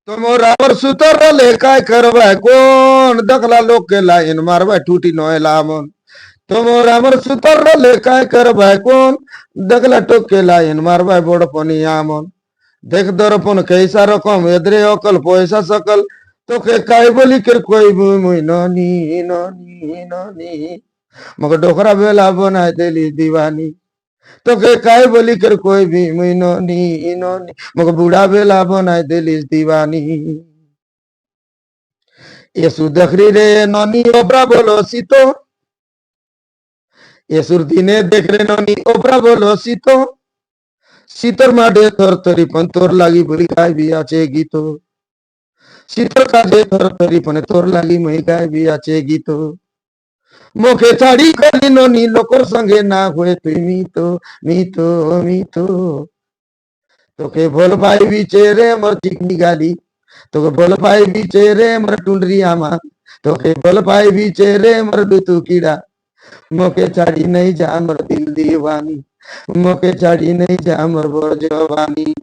তোমরা আমার সুতর লেখায় করবে কোন দেখলা লোকে লাইন মারবে টুটি নয় লামন তোমরা আমার সুতর লেখায় করবে কোন দেখলা টোকে লাইন মারবে বড় পনি আমন দেখ দর্পণ कैसा রকম এদরে অকল পয়সা সকল তোকে কাই বলি কের কই মুই ননি ননি ননি মগে ডোকরা বেলা बनाए दिली दीवानी তোকে কাই বলি কের কই भी মুই ননি ননি মগে বুড়া বেলা बनाए दिली दीवानी यसु देखरी रे ननी ओबरा बोलो सीतो यसुर दिने देख रे ननी ओबरा बोलो सीतो শীতর মাঠে থরথরি পন তোর লাগি বলি গাইবি আছে গীত শীতর কাজে থরথরি পনে তোর লাগি মই গাইবি আছে গীত মুখে ছাড়ি কলি ননি লোকর সঙ্গে না হয়ে তুই মিতো মিতো তোকে ভোল পাইবি চেরে মোর চিকনি গালি তোকে ভোল পাইবি চেরে মোর টুন্ডরি আমা তোকে ভোল পাইবি চেরে মোর দুতু কিড়া मुके छाड़ी नहीं जा मोर दिल दीवानी मुके छाड़ी नहीं जा मोर जवानी